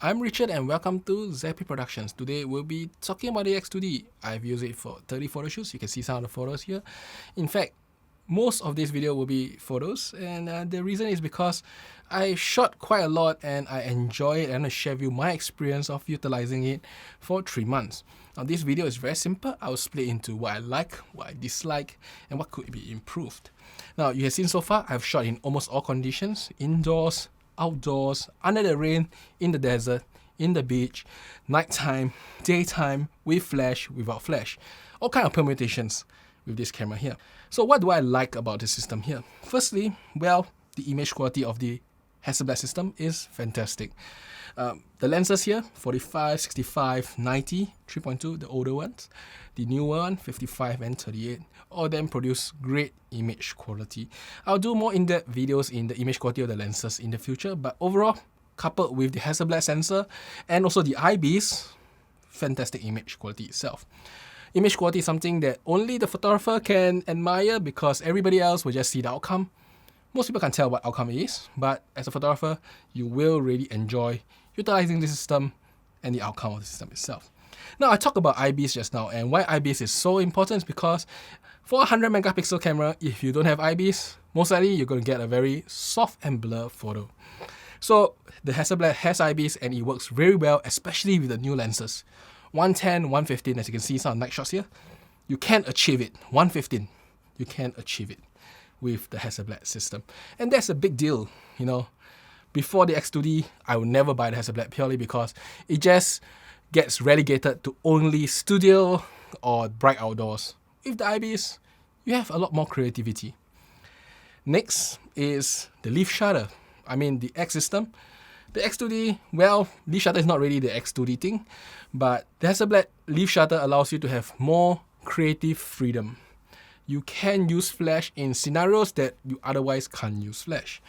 I'm Richard and welcome to Zappy Productions. Today we'll be talking about the X2D. I've used it for 30 photo shoots. You can see some of the photos here. In fact, most of this video will be photos, and the reason is because I shot quite a lot and I enjoy it, and I'm going to share with you my experience of utilizing it for 3 months. Now this video is very simple. I'll split into what I like, what I dislike, and what could be improved. Now you have seen so far, I've shot in almost all conditions: indoors, outdoors, under the rain, in the desert, in the beach, nighttime, daytime, with flash, without flash. All kind of permutations with this camera here. So what do I like about the system here? Firstly, well, the image quality of the Hasselblad system is fantastic. The lenses here, 45, 65, 90, 3.2, the older ones. The newer one, 55 and 38. All of them produce great image quality. I'll do more in-depth videos in the image quality of the lenses in the future, but overall, coupled with the Hasselblad sensor and also the IBs, fantastic image quality itself. Image quality is something that only the photographer can admire because everybody else will just see the outcome. Most people can't tell what outcome it is, but as a photographer, you will really enjoy utilizing the system and the outcome of the system itself. Now, I talked about IBs just now, and why IBs is so important is because for a 100 megapixel camera, if you don't have IBs, most likely you're going to get a very soft and blurred photo. So the Hasselblad has IBs and it works very well, especially with the new lenses. 110, 115, as you can see some night shots here, you can achieve it. 115, you can achieve it with the Hasselblad system. And that's a big deal, you know. Before the X2D, I would never buy the Hasselblad purely because it just gets relegated to only studio or bright outdoors. With the IBs, you have a lot more creativity. Next is the leaf shutter. I mean the X system. The X2D, well, leaf shutter is not really the X2D thing, but the Hasselblad leaf shutter allows you to have more creative freedom. You can use flash in scenarios that you otherwise can't use flash.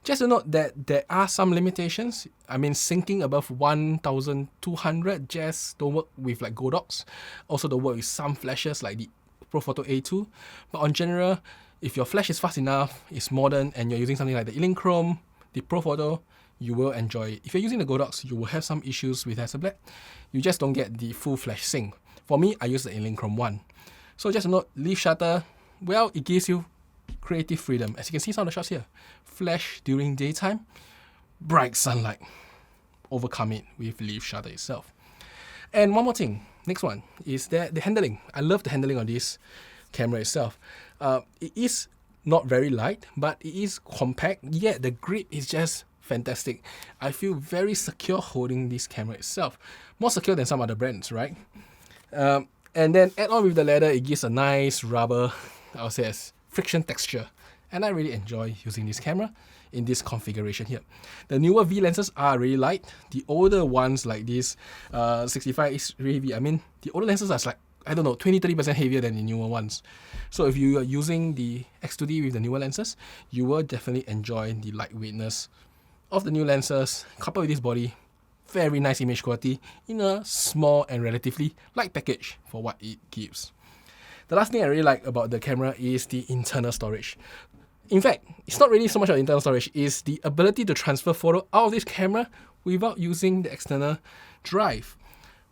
Just to note that there are some limitations. I mean, syncing above 1200 just don't work with like Godox. Also don't work with some flashes like the Profoto A2. But on general, if your flash is fast enough, it's modern, and you're using something like the Chrome, the Profoto, you will enjoy it. If you're using the Godox, you will have some issues with Hasselblad. You just don't get the full flash sync. For me, I use the Chrome 1. So just a note, leaf shutter, well, it gives you creative freedom. As you can see some of the shots here, flash during daytime, bright sunlight, overcome it with leaf shutter itself. And one more thing, next one, is that the handling. I love the handling of this camera itself. It is not very light, but it is compact, yet the grip is just fantastic. I feel very secure holding this camera itself. More secure than some other brands, right? And then add on with the leather, it gives a nice rubber, I would say, as friction texture. And I really enjoy using this camera in this configuration here. The newer V lenses are really light. The older ones like this 65 is really heavy. I mean, the older lenses are like, I don't know, 20-30% heavier than the newer ones. So if you are using the X2D with the newer lenses, you will definitely enjoy the lightweightness of the new lenses, coupled with this body. Very nice image quality in a small and relatively light package for what it gives. The last thing I really like about the camera is the internal storage. In fact, it's not really so much of internal storage, it's the ability to transfer photo out of this camera without using the external drive.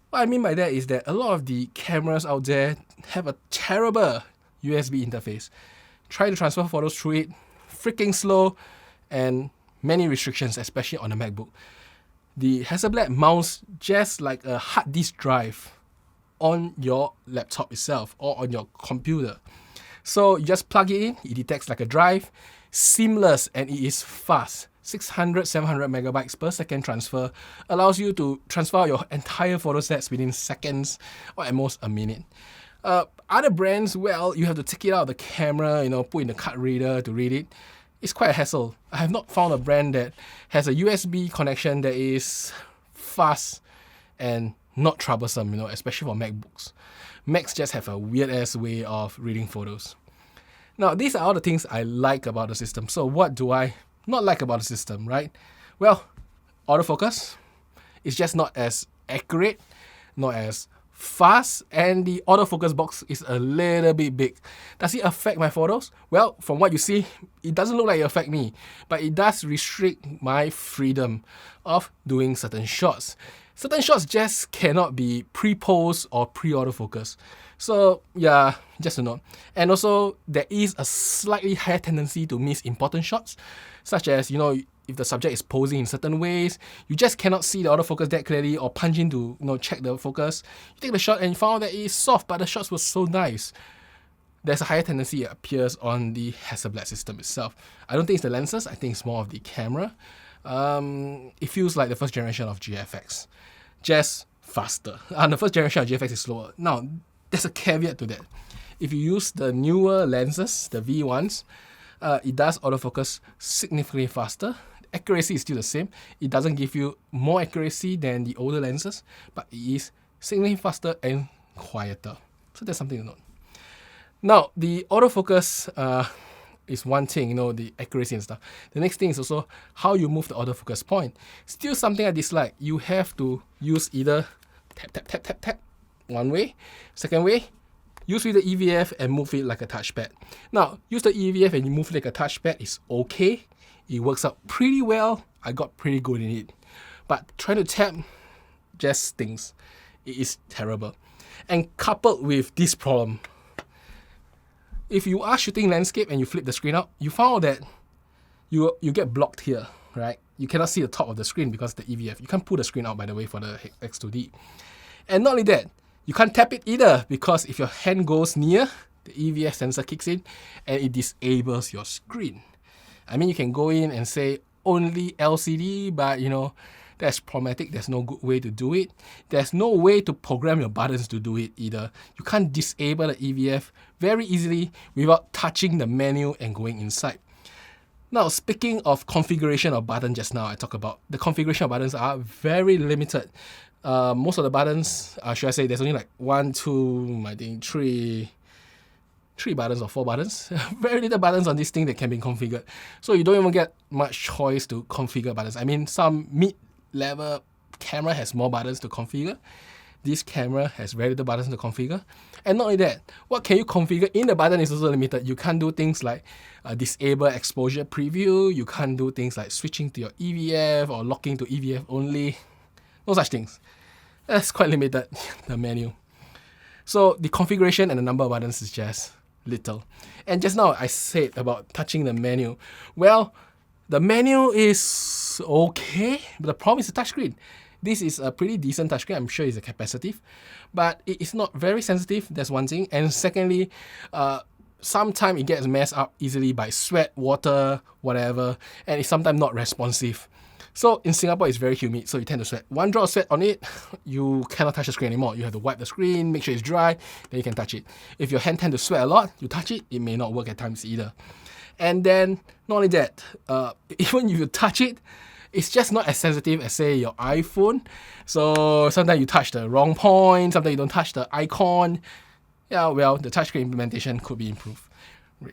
What I mean by that is that a lot of the cameras out there have a terrible USB interface. Try to transfer photos through it, freaking slow, and many restrictions, especially on the MacBook. The Hasselblad mounts just like a hard disk drive on your laptop itself or on your computer. So you just plug it in, it detects like a drive, seamless, and it is fast. 600, 700 megabytes per second transfer allows you to transfer your entire photo sets within seconds or at most a minute. Other brands, well, you have to take it out of the camera, put in the card reader to read it. It's quite a hassle. I have not found a brand that has a USB connection that is fast and not troublesome, especially for MacBooks. Macs just have a weird-ass way of reading photos. Now, these are all the things I like about the system. So what do I not like about the system, right? Well, autofocus is just not as accurate, not as fast, and the autofocus box is a little bit big. Does it affect my photos? Well, from what you see, it doesn't look like it affects me, but it does restrict my freedom of doing certain shots. Certain shots just cannot be pre-pose or pre-autofocus. So yeah, just a note. And also, there is a slightly higher tendency to miss important shots, such as, if the subject is posing in certain ways, you just cannot see the autofocus that clearly, or punch in to check the focus. You take the shot and you found that it is soft, but the shots were so nice. There's a higher tendency it appears on the Hasselblad system itself. I don't think it's the lenses, I think it's more of the camera. It feels like the first generation of GFX, just faster. And the first generation of GFX is slower. Now, there's a caveat to that. If you use the newer lenses, the V1s, it does autofocus significantly faster. Accuracy is still the same. It doesn't give you more accuracy than the older lenses, but it is significantly faster and quieter. So that's something to note. Now, the autofocus is one thing, the accuracy and stuff. The next thing is also how you move the autofocus point. Still something I dislike. You have to use either tap, tap, tap, tap, tap, one way. Second way, use with the EVF and move it like a touchpad. Now, use the EVF and you move it like a touchpad is okay. It works out pretty well. I got pretty good in it. But trying to tap just stinks. It is terrible. And coupled with this problem, if you are shooting landscape and you flip the screen out, you found that you get blocked here, right? You cannot see the top of the screen because of the EVF. You can't pull the screen out, by the way, for the X2D. And not only that, you can't tap it either, because if your hand goes near, the EVF sensor kicks in and it disables your screen. I mean, you can go in and say only LCD, but that's problematic. There's no good way to do it. There's no way to program your buttons to do it either. You can't disable the EVF very easily without touching the menu and going inside. Now, speaking of configuration of buttons, just now I talked about, the configuration of buttons are very limited. Most of the buttons, should I say, there's only like 1, 2, I think 3 buttons or 4 buttons. Very little buttons on this thing that can be configured. So you don't even get much choice to configure buttons. I mean, some mid-level camera has more buttons to configure. This camera has very little buttons to configure. And not only that, what can you configure in the button is also limited. You can't do things like disable exposure preview. You can't do things like switching to your EVF or locking to EVF only. No such things. That's quite limited, the menu. So the configuration and the number of buttons is just little. And just now I said about touching the menu. Well, the menu is okay, but the problem is the touchscreen. This is a pretty decent touchscreen. I'm sure it's a capacitive, but it is not very sensitive. That's one thing. And secondly, sometimes it gets messed up easily by sweat, water, whatever, and it's sometimes not responsive. So in Singapore, it's very humid, so you tend to sweat. One drop of sweat on it, you cannot touch the screen anymore. You have to wipe the screen, make sure it's dry, then you can touch it. If your hand tends to sweat a lot, you touch it, it may not work at times either. And then, not only that, even if you touch it, it's just not as sensitive as, say, your iPhone. So sometimes you touch the wrong point, sometimes you don't touch the icon. Yeah, well, the touchscreen implementation could be improved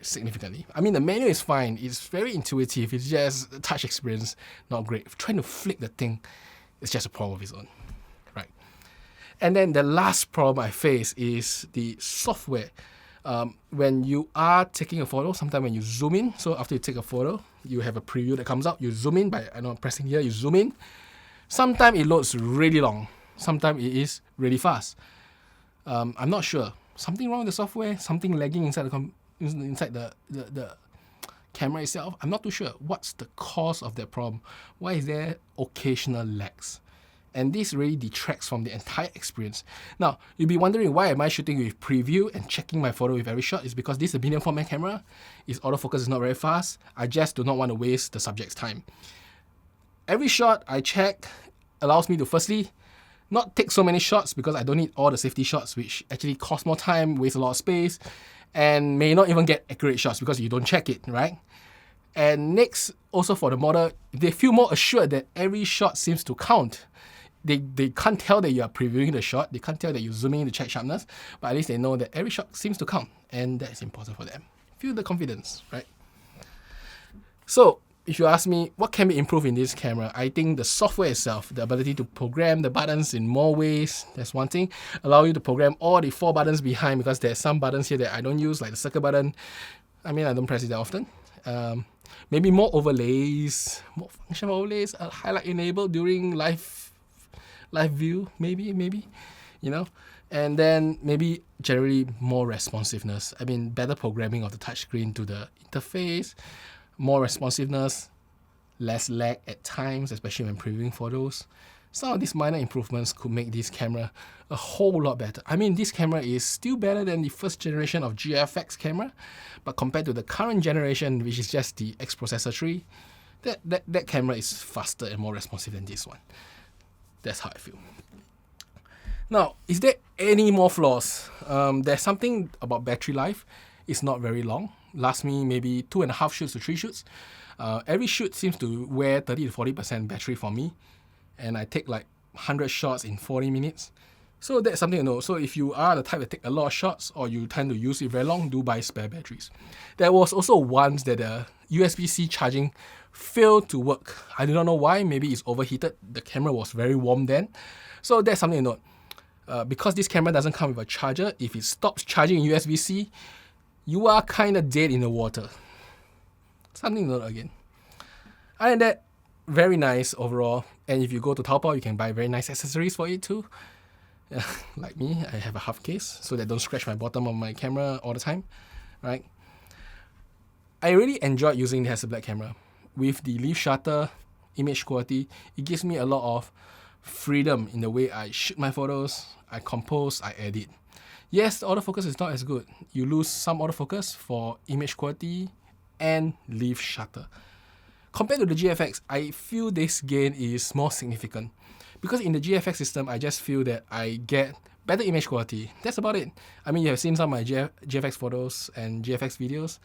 significantly. I mean, the menu is fine. It's very intuitive. It's just the touch experience, not great. If trying to flick the thing, it's just a problem of its own, right? And then the last problem I face is the software. When you are taking a photo, sometimes when you zoom in, so after you take a photo, you have a preview that comes out. You zoom in by pressing here, you zoom in. Sometimes it loads really long. Sometimes it is really fast. I'm not sure. Something wrong with the software, something lagging inside the camera itself. I'm not too sure. What's the cause of that problem? Why is there occasional lags? And this really detracts from the entire experience. Now, you'll be wondering, why am I shooting with preview and checking my photo with every shot? It's because this is a medium format camera. Its autofocus is not very fast. I just do not want to waste the subject's time. Every shot I check allows me to firstly not take so many shots, because I don't need all the safety shots, which actually cost more time, waste a lot of space, and may not even get accurate shots because you don't check it, right? And next, also for the model, they feel more assured that every shot seems to count. They can't tell that you are previewing the shot, they can't tell that you're zooming in to check sharpness, but at least they know that every shot seems to count, and that's important for them. Feel the confidence, right? So, if you ask me what can be improved in this camera, I think the software itself, the ability to program the buttons in more ways, that's one thing. Allow you to program all the 4 buttons behind, because there's some buttons here that I don't use, like the circle button. I mean, I don't press it that often. Maybe more overlays, more functional overlays, highlight enabled during live view, maybe, you know. And then maybe generally more responsiveness. I mean, better programming of the touchscreen to the interface, more responsiveness, less lag at times, especially when previewing photos. Some of these minor improvements could make this camera a whole lot better. I mean, this camera is still better than the first generation of GFX camera, but compared to the current generation, which is just the X processor 3, that camera is faster and more responsive than this one. That's how I feel. Now, is there any more flaws? There's something about battery life. It's not very long. Lasts me maybe 2.5 shoots to 3 shoots. Every shoot seems to wear 30 to 40% battery for me, and I take like 100 shots in 40 minutes. So that's something to know. So if you are the type that take a lot of shots, or you tend to use it very long, do buy spare batteries. There was also once that the USB-C charging failed to work. I do not know why. Maybe it's overheated. The camera was very warm then. So that's something to note. Because this camera doesn't come with a charger, if it stops charging USB-C, you are kind of dead in the water. Something to note again. Other than that, very nice overall. And if you go to Taobao, you can buy very nice accessories for it too. Like me, I have a half case so that don't scratch my bottom of my camera all the time, right? I really enjoyed using the Hasselblad camera. With the leaf shutter, image quality, it gives me a lot of freedom in the way I shoot my photos, I compose, I edit. Yes, the autofocus is not as good. You lose some autofocus for image quality and leaf shutter. Compared to the GFX, I feel this gain is more significant. Because in the GFX system, I just feel that I get better image quality. That's about it. I mean, you have seen some of my GFX photos and GFX videos.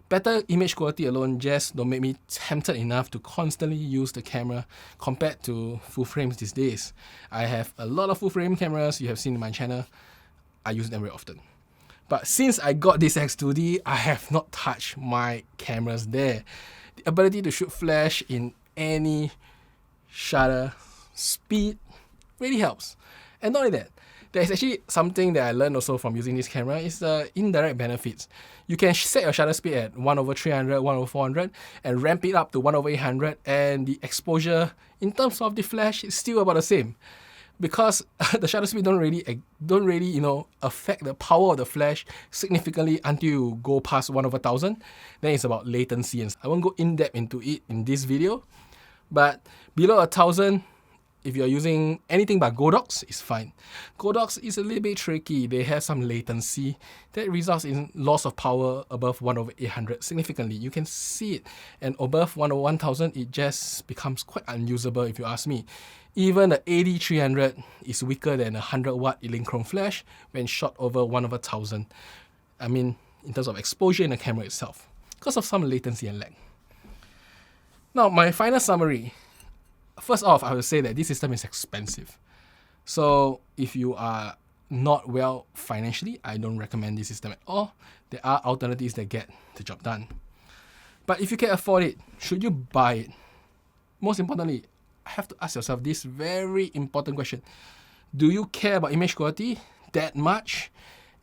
Better image quality alone just don't make me tempted enough to constantly use the camera compared to full frames these days. I have a lot of full frame cameras you have seen in my channel. I use them very often. But since I got this X2D, I have not touched my cameras there. The ability to shoot flash in any shutter speed really helps. And not only that, there's actually something that I learned also from using this camera is the indirect benefits. You can set your shutter speed at 1/300, 1/400 and ramp it up to 1/800, and the exposure in terms of the flash is still about the same. Because the shutter speed don't really affect the power of the flash significantly until you go past 1/1000. Then it's about latency, and I won't go in depth into it in this video. But below 1000, if you're using anything but Godox, it's fine. Godox is a little bit tricky. They have some latency that results in loss of power above 1/800 significantly. You can see it. And above 1/1000, it just becomes quite unusable if you ask me. Even the AD300 is weaker than a 100 watt Elinchrom flash when shot over 1/1000. I mean, in terms of exposure in the camera itself, because of some latency and lag. Now, my final summary. First off, I would say that this system is expensive. So if you are not well financially, I don't recommend this system at all. There are alternatives that get the job done. But if you can afford it, should you buy it? Most importantly, I have to ask yourself this very important question. Do you care about image quality that much?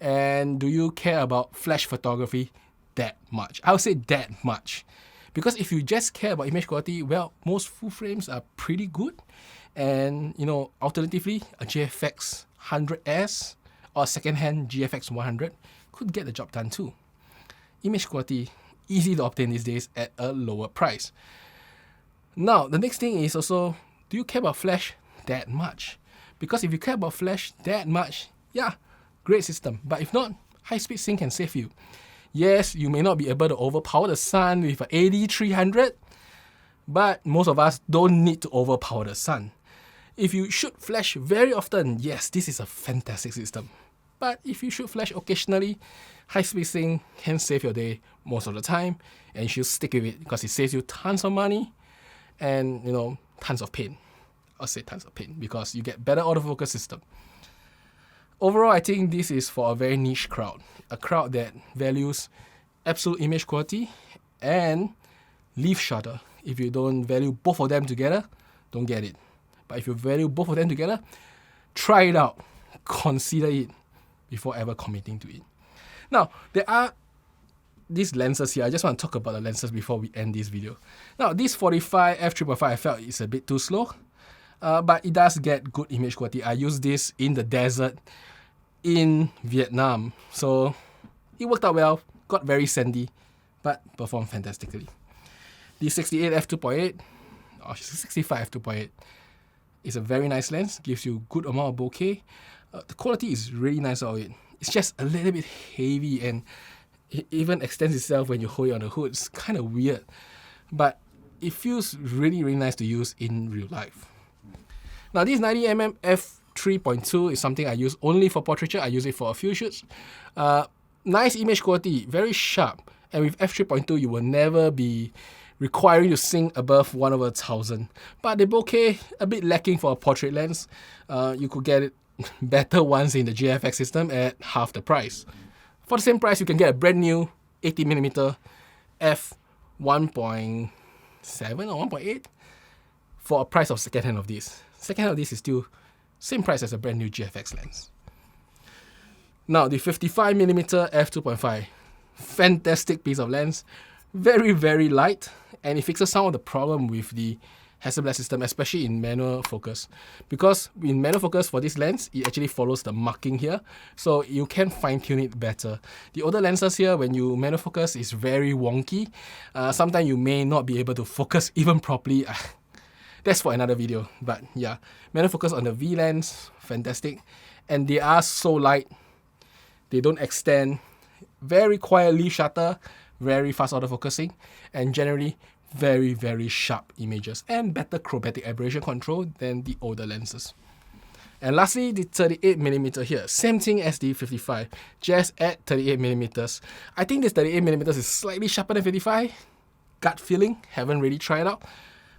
And do you care about flash photography that much? I would say that much. Because if you just care about image quality, well, most full frames are pretty good. And, alternatively, a GFX 100S or a second-hand GFX 100 could get the job done too. Image quality, easy to obtain these days at a lower price. Now, the next thing is also, do you care about flash that much? Because if you care about flash that much, yeah, great system. But if not, high-speed sync can save you. Yes, you may not be able to overpower the sun with an AD300, but most of us don't need to overpower the sun. If you shoot flash very often, yes, this is a fantastic system. But if you shoot flash occasionally, high-speed sync can save your day most of the time, and you should stick with it because it saves you tons of money and, tons of pain. I'll say tons of pain because you get better autofocus system. Overall, I think this is for a very niche crowd. A crowd that values absolute image quality and leaf shutter. If you don't value both of them together, don't get it. But if you value both of them together, try it out. Consider it before ever committing to it. Now, there are these lenses here. I just want to talk about the lenses before we end this video. Now, this 45 f3.5 I felt is a bit too slow, but it does get good image quality. I used this in the desert in Vietnam, so it worked out well, got very sandy, but performed fantastically. The 68 f2.8 or 65 f2.8 is a very nice lens, gives you good amount of bokeh. The quality is really nice of it. It's just a little bit heavy, and it even extends itself when you hold it on the hood. It's kind of weird, but it feels really, really nice to use in real life. Now, this 90mm f3.2 is something I use only for portraiture. I use it for a few shoots. Nice image quality, very sharp. And with f3.2, you will never be requiring to sync above 1/1000. But the bokeh, a bit lacking for a portrait lens. You could get it better ones in the GFX system at half the price. For the same price, you can get a brand new 80mm f1.7 or 1.8 for a price of second-hand of this. Second-hand of this is still same price as a brand new GFX lens. Now, the 55mm f2.5, fantastic piece of lens, very, very light, and it fixes some of the problem with the Hasselblad system, especially in manual focus. Because in manual focus for this lens, it actually follows the marking here, so you can fine-tune it better. The older lenses here, when you manual focus, is very wonky. Sometimes you may not be able to focus even properly. That's for another video, but yeah, manual focus on the V lens, fantastic. And they are so light, they don't extend, very quiet leaf shutter, very fast autofocusing, and generally very, very sharp images and better chromatic aberration control than the older lenses. And lastly, the 38mm here, same thing as the 55, just at 38mm. I think this 38mm is slightly sharper than 55, gut feeling, haven't really tried out.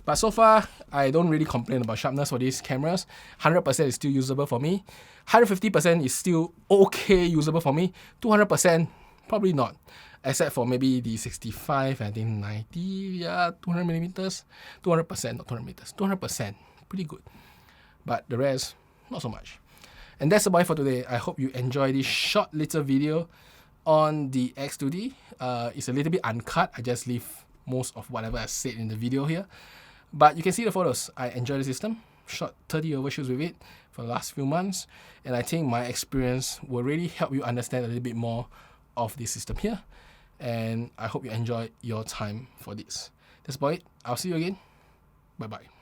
But so far, I don't really complain about sharpness for these cameras. 100% is still usable for me. 150% is still okay usable for me. 200%, probably not. Except for maybe the 65, I think 90, yeah, 200mm. 200%, not 200mm. 200%, pretty good. But the rest, not so much. And that's about it for today. I hope you enjoy this short little video on the X2D. It's a little bit uncut. I just leave most of whatever I said in the video here. But you can see the photos. I enjoy the system. Shot 30 overshoots with it for the last few months. And I think my experience will really help you understand a little bit more of this system here. And I hope you enjoy your time for this. That's about it. I'll see you again. Bye-bye.